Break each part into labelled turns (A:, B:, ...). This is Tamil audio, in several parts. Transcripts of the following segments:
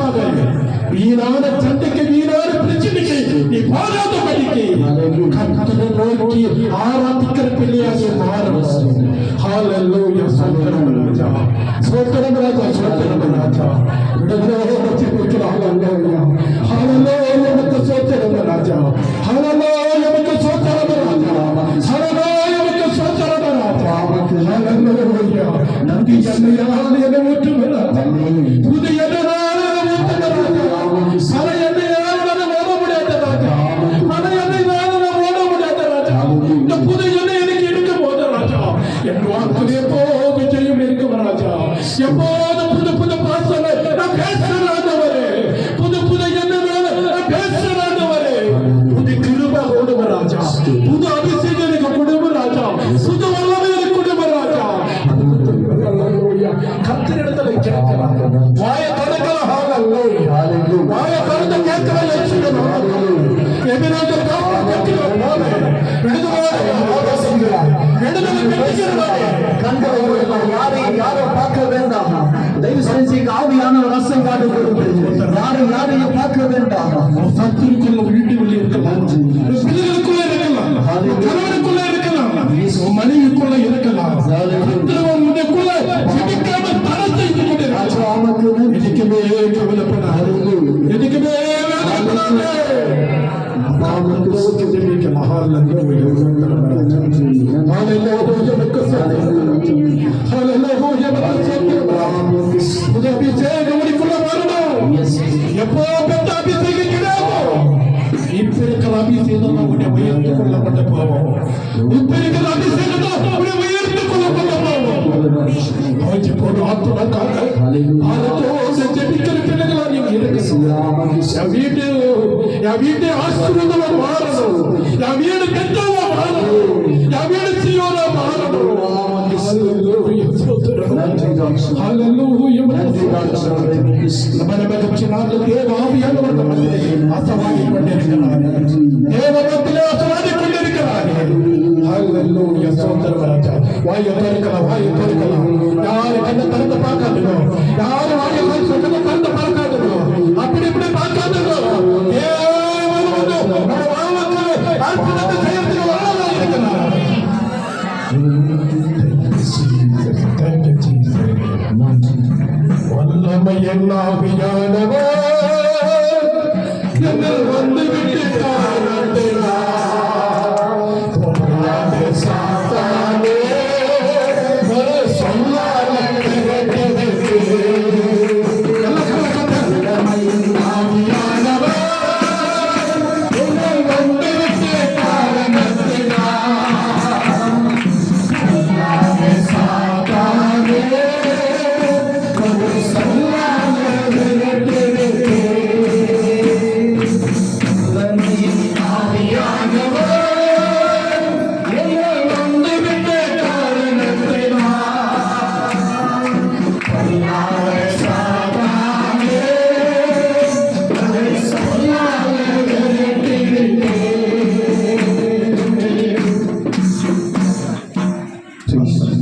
A: போகாத, வீணான சண்டைக்கு வீணான பிரச்சனைக்கு நீ போகாத படிக்கு கர்த்தரை நோக்கி ஆராதிக்கிற பிள்ளையாக மாறணும். ஹalleluya. சோத்திரம் ராஜா, சோத்திரம் ராஜா, சோத்திரம் ராஜா. விடுதலை வச்சிருக்கிறார். ஹalleluya, ஹalleluya. நமக்கு சோத்திரம் ராஜா, ஹalleluya. நமக்கு சோத்திரம் ராஜா, ஹalleluya. நமக்கு சோத்திரம் ராஜா, ஹalleluya. நம்பி என்னையால் என்னை ஊற்றுகிற ராஜா, புது எண்ணெயால் என்னை ஊற்றுகிற ராஜா, சர எண்ணெயால் என்னை ஓட முடியாத ராஜா, மன எண்ணெயால் என்னை ஓட முடியாத ராஜா. இந்த புது எண்ணெய் எனக்கு எடுக்கும் போது ராஜா, என் வாக்குல எப்போது ஜெயம் இருக்கும் ராஜா. எப்போது புது புது பாசனை நான் பேசுறேன் ராஜாவரே, புது புது எண்ணெய் நான் பேசுறேன் ராஜாவரே. புது கிருபை கொடுங்க ராஜா, புது அபிஷேகம் எனக்கு கொடுங்க ராஜா, புது வல்லமை எனக்கு கொடுங்க ராஜா. கர்த்தரிடத்துல கேட்கலாம், வாயை திறக்கலாம். ஹalleluya, வாயை திறந்து கேட்கலாம். எபிரேயர் காப்பியம் போல யாரும் பார்க்க வேண்டாம். தயவு செஞ்சு ஆவியானவர் ரசம் காட்டு யாரையும் பார்க்க வேண்டாம். சத்துருக்குள்ள வீட்டுக்குள்ள இருக்கலாம், பிள்ளைகளுக்குள்ள இருக்கலாம், கணவனுக்குள்ள இருக்கலாம், மனைவிக்குள்ள இருக்கலாம். உங்களுக்குள்ள ஜெபிக்காம தடை செய்து கொண்டிருக்கிறார். எதுக்குமே கவலைப்படாது, எதுக்குமே எப்போ பெற்ற அபிஷேகம் கிடையாது. இப்ப இருக்கிற அபிஷேகம் நம்முடைய உயர்ந்து கொள்ளப்பட்ட போவோம். இப்ப இருக்கிற அபிஷேகம் நம்முடைய உயர்ந்து கொள்ளப்பட்ட போவோம். ஜெபிக்கிற பிள்ளைகளா நீங்க இருக்கணும். என் வீட்டு ஆசீர்வாதமா மாறணும், என் வீடு பெற்றவா மாறணும், என் வீடு சீயோனா மாறணும். அப்படி இப்படி பார்க்காதீங்க. வல்லமை எல்லாவியானவர் என்னை வந்து விட்டுட்டார். சாத்தானே சொல்லாத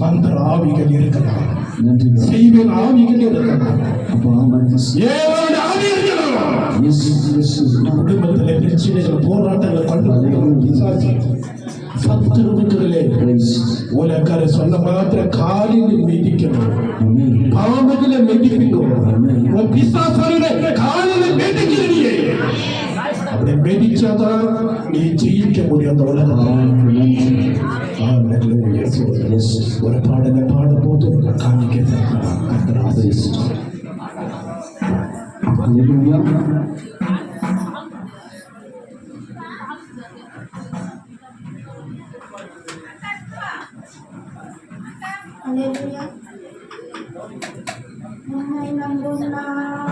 A: மந்திர ஆவிகள் இருக்கலாம், செய்வன் ஆவிகள் இருக்கலாம், ஏழு ஆவி இருக்கலாம். குடும்பத்தில் பிரச்சனைகள் போராட்டங்கள் கண்டு சத்துருக்களே உலகரை சொன்ன மாத்திர காலில் மிதிக்கணும், பாம்புகளை மிதிக்கணும், பிசாசுகளை காலில் மிதிக்கிறீங்க. அப்படி மிதிச்சாதான் நீ ஜெயிக்க முடியும் அந்த உலகம். ஒரு பாடலை பாடும் போது காணிக்க
B: Haleluya.